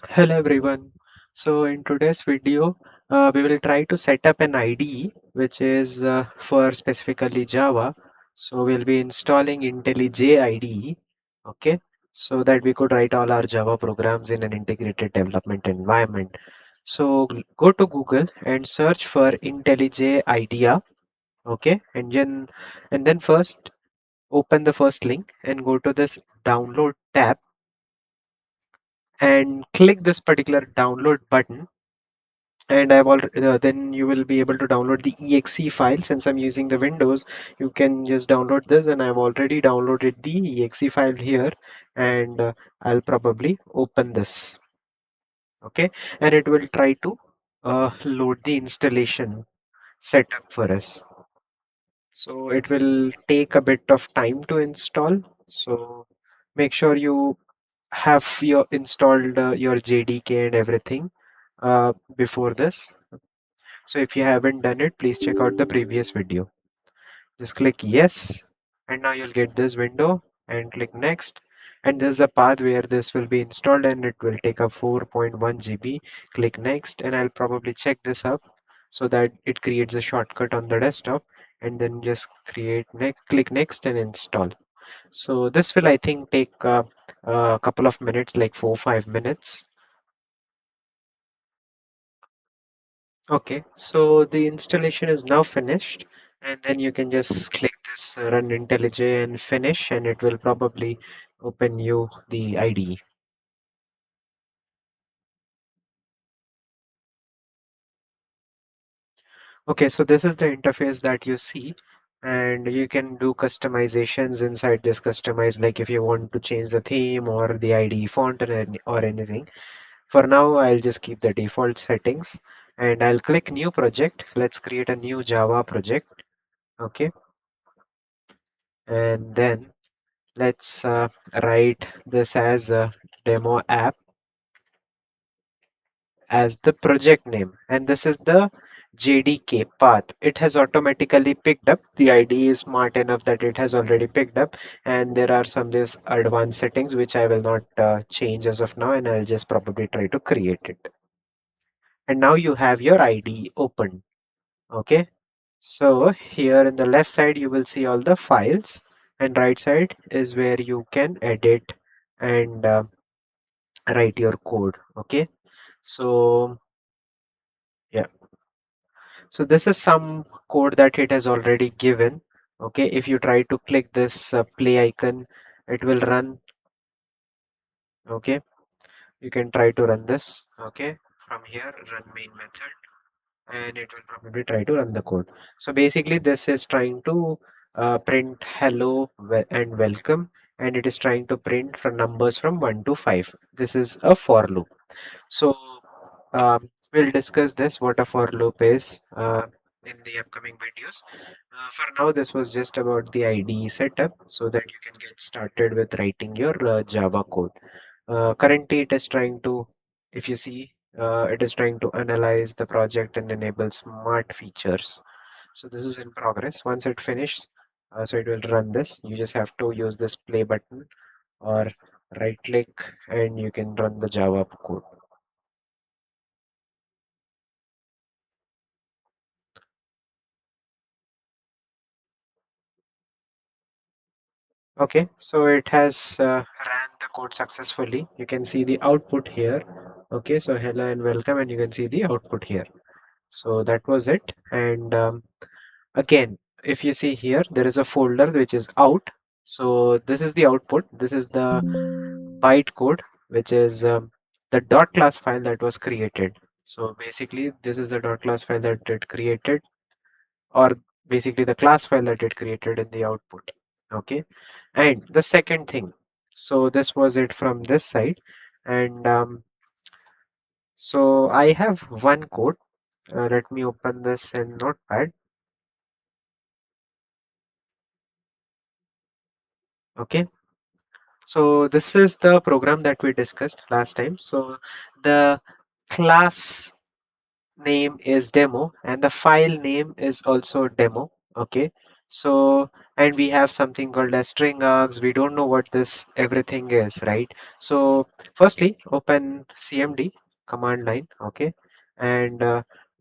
Hello everyone. So in today's video, we will try to set up an IDE which is for specifically Java. So we'll be installing IntelliJ IDE, okay, so that we could write all our Java programs in an integrated development environment. So go to Google and search for IntelliJ IDEA, okay, and then first open the first link and go to this download tab and click this particular download button, and I've already then you will be able to download the exe file. Since I'm using the Windows, you can just download this, and I've already downloaded the exe file here, and I'll probably open this, okay, and it will try to load the installation setup for us. So it will take a bit of time to install, so make sure you have your installed your JDK and everything before this. So if you haven't done it, please check out the previous video. Just click yes, and now you'll get this window, and click next. And this is the path where this will be installed, and it will take up 4.1 GB. Click next, and I'll probably check this up so that it creates a shortcut on the desktop, and then just click next and install. So this will, I think, take a couple of minutes, like 4-5 minutes. Okay, so the installation is now finished, and then you can just click this run IntelliJ and finish, and it will probably open you the IDE. Okay, so this is the interface that you see, and you can do customizations inside this customize, like if you want to change the theme or the IDE font or anything. For now, I'll just keep the default settings, and I'll click new project. Let's create a new Java project. Okay, and then let's write this as a demo app as the project name, and this is the JDK path. It has automatically picked up. The IDE is smart enough that it has already picked up, and there are some this advanced settings which I will not change as of now, and I'll just probably try to create it. And now you have your IDE open. Okay, so here in the left side you will see all the files, and right side is where you can edit and write your code. Okay, so yeah, so this is some code that it has already given. Okay, if you try to click this play icon, it will run. Okay, you can try to run this. Okay, from here run main method, and it will probably try to run the code. So basically this is trying to print hello and welcome, and it is trying to print from numbers from 1 to 5. This is a for loop. So we'll discuss this, what a for loop is, in the upcoming videos. For now, this was just about the IDE setup so that you can get started with writing your Java code. Currently, it is trying to, if you see, it is trying to analyze the project and enable smart features. So this is in progress. Once it finishes, so it will run this. You just have to use this play button or right click, and you can run the Java code. Okay, so it has ran the code successfully. You can see the output here. Okay, so hello and welcome, and you can see the output here. So that was it. And again, if you see here, there is a folder which is out. So this is the output. This is the bytecode, which is the dot class file that was created. So basically, this is the dot class file that it created, or basically the class file that it created in the output. Okay, and the second thing, so this was it from this side, and so I have one code. Let me open this in notepad. Okay, so this is the program that we discussed last time. So the class name is demo, and the file name is also demo. Okay, so and we have something called as string args. We don't know what this everything is, right? So firstly, open cmd command line, okay, and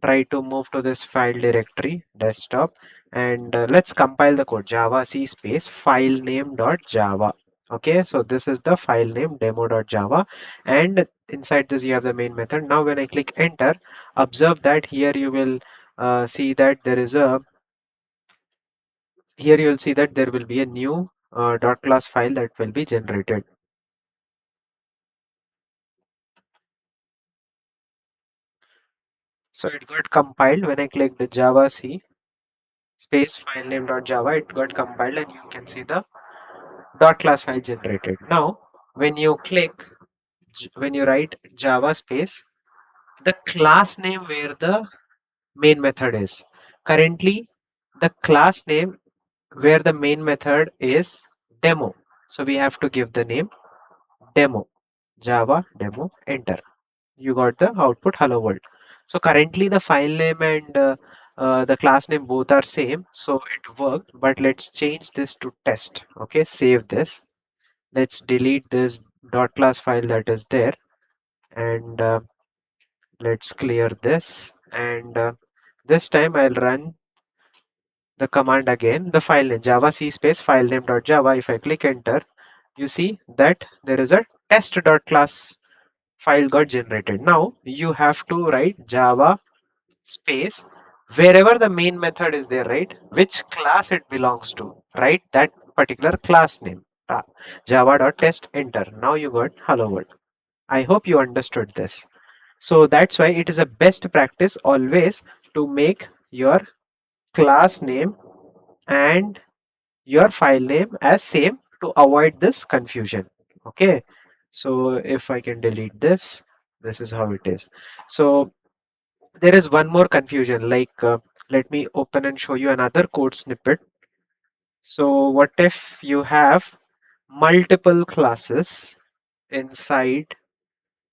try to move to this file directory desktop, and let's compile the code java c space file name dot java. Okay, so this is the file name demo.java, and inside this you have the main method. Now when I click enter, observe that here you will see that there is a here you will see that there will be a new dot class file that will be generated. So it got compiled when I clicked the java c space file name dot java. It got compiled and you can see the dot class file generated. Now when you click when you write java space the class name where the main method is, currently the class name where the main method is demo, so we have to give the name demo, java demo, enter. You got the output hello world. So currently the file name and the class name both are same, so it worked, but let's change this to test. Okay, save this. Let's delete this dot class file that is there, and let's clear this, and this time I'll run the command again, the file name java c space file name dot java. If I click enter, you see that there is a test dot class file got generated. Now you have to write java space wherever the main method is there, right, which class it belongs to, right, that particular class name. Java dot test, enter. Now you got hello world. I hope you understood this. So that's why it is a best practice always to make your class name and your file name as same to avoid this confusion. Okay, so if I can delete this, this is how it is. So there is one more confusion, like let me open and show you another code snippet. So what if you have multiple classes inside,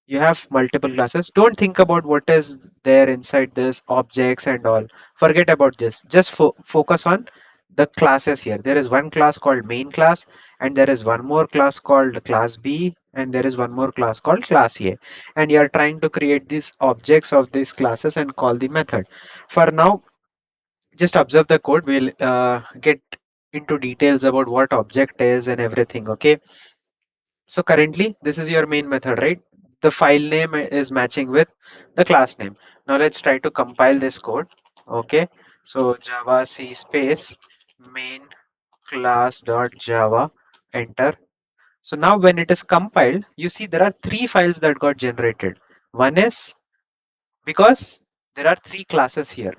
you have multiple classes, don't think about what is there inside this objects and all, forget about this, just focus on the classes here. There is one class called main class, and there is one more class called class b, and there is one more class called class a, and you are trying to create these objects of these classes and call the method. For now, just observe the code. We'll get into details about what object is and everything. Okay, so currently this is your main method, right? The file name is matching with the class name. Now let's try to compile this code. Okay, so java c space main class dot java, enter. So now when it is compiled, you see there are three files that got generated. One is because there are three classes here,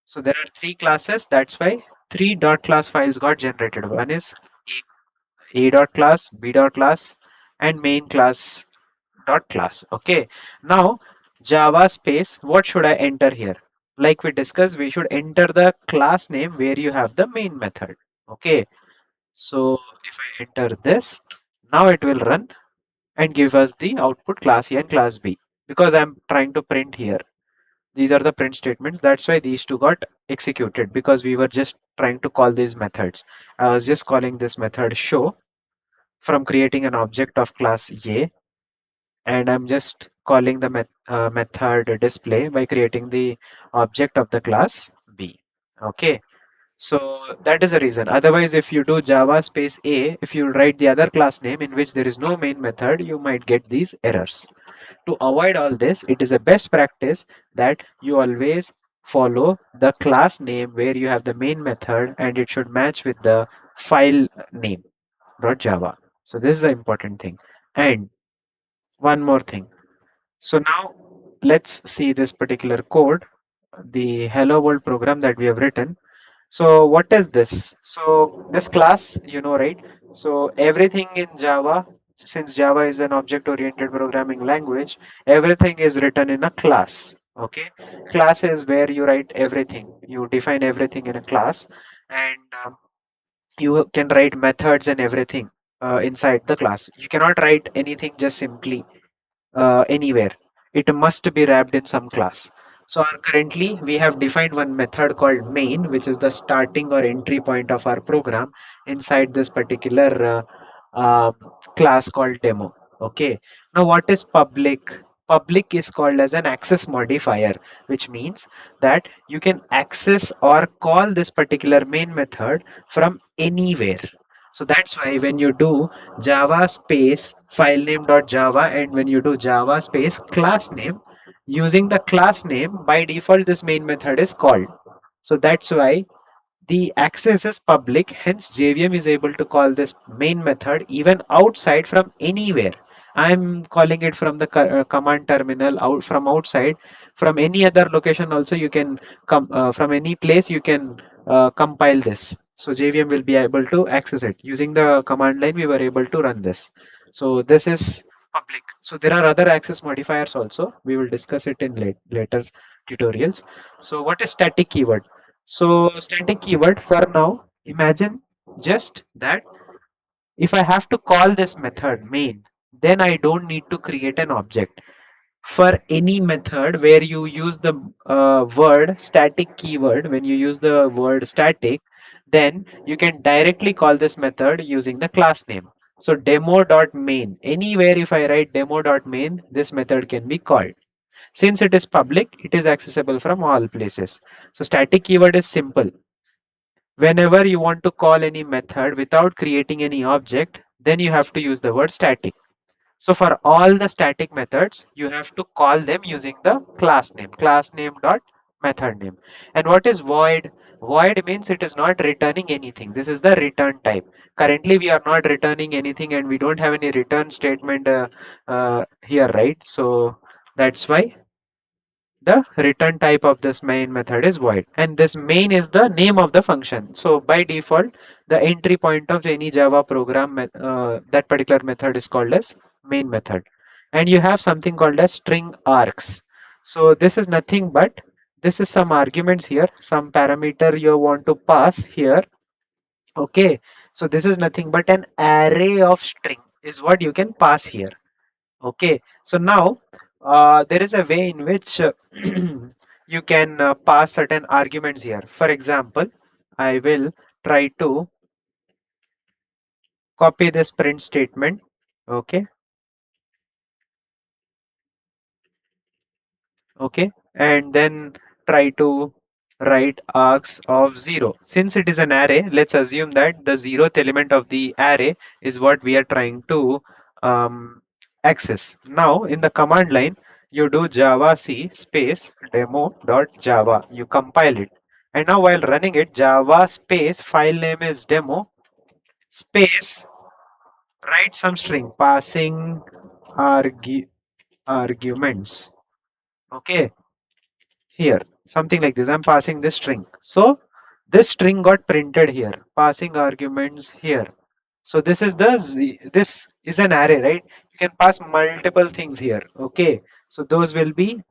so there are three classes, that's why three dot class files got generated. One is a dot class, b dot class, and main class dot class. Okay, now java space, what should I enter here? Like we discussed, we should enter the class name where you have the main method. Okay, so if I enter this, now it will run and give us the output class A and class B, because I'm trying to print here. These are the print statements, that's why these two got executed, because we were just trying to call these methods. I was just calling this method show from creating an object of class A, and I'm just calling the method display by creating the object of the class B. Okay, so that is the reason. Otherwise, if you do java space a, if you write the other class name in which there is no main method, you might get these errors. To avoid all this, it is a best practice that you always follow the class name where you have the main method, and it should match with the file name .java. So this is the important thing. And one more thing. So now let's see this particular code, the hello world program that we have written. So what is this? So this class, you know, right? So everything in Java, since Java is an object oriented programming language, everything is written in a class. Okay, class is where you write everything, you define everything in a class, and you can write methods and everything inside the class. You cannot write anything just simply anywhere. It must be wrapped in some class. So currently we have defined one method called main, which is the starting or entry point of our program inside this particular class called demo. Okay. Now what is public? Public is called as an access modifier, which means that you can access or call this particular main method from anywhere. So that's why when you do java space filename.java and when you do java space class name, using the class name, by default this main method is called. So that's why the access is public, hence JVM is able to call this main method even outside from anywhere. I'm calling it from the command terminal out from outside, from any other location also you can come from any place you can compile this. So JVM will be able to access it using the command line. We were able to run this. So this is public. So there are other access modifiers also. We will discuss it in later tutorials. So what is static keyword? So static keyword for now, imagine just that if I have to call this method main, then I don't need to create an object. For any method where you use the word static keyword, when you use the word static, then you can directly call this method using the class name. So demo.main, anywhere if I write demo.main, this method can be called. Since it is public, it is accessible from all places. So static keyword is simple. Whenever you want to call any method without creating any object, then you have to use the word static. So for all the static methods, you have to call them using the class name dot method name. And what is void? Void means it is not returning anything. This is the return type. Currently, we are not returning anything, and we don't have any return statement here, right? So that's why the return type of this main method is void, and this main is the name of the function. So by default the entry point of any java program that particular method is called as main method. And you have something called as string args. So this is nothing but this is some arguments here, some parameter you want to pass here. Okay, so this is nothing but an array of string is what you can pass here. Okay, so now there is a way in which you can pass certain arguments here. For example, I will try to copy this print statement. Okay, okay, and then try to write args of 0. Since it is an array, let's assume that the 0th element of the array is what we are trying to access. Now in the command line you do java c space demo.java, you compile it, and now while running it, java space file name is demo space write some string passing argu- arguments. Okay, here something like this, I'm passing this string. So this string got printed here, passing arguments here. So this is this is an array, right? You can pass multiple things here. Okay, so those will be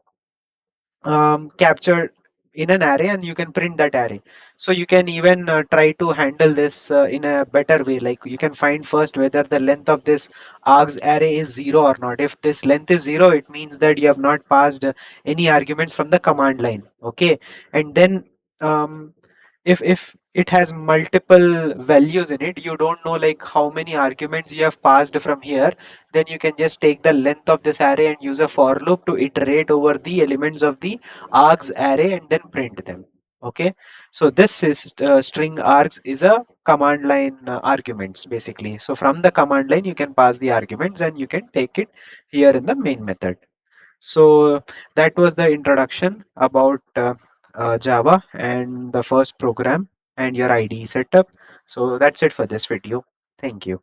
captured in an array and you can print that array. So you can even try to handle this in a better way, like you can find first whether the length of this args array is 0 or not. If this length is 0, it means that you have not passed any arguments from the command line. Okay, and then um, if it has multiple values in it, you don't know like how many arguments you have passed from here, then you can just take the length of this array and use a for loop to iterate over the elements of the args array and then print them. Okay, so this is string args is a command line arguments basically. So from the command line you can pass the arguments and you can take it here in the main method. So that was the introduction about Java and the first program and your IDE setup. So that's it for this video. Thank you.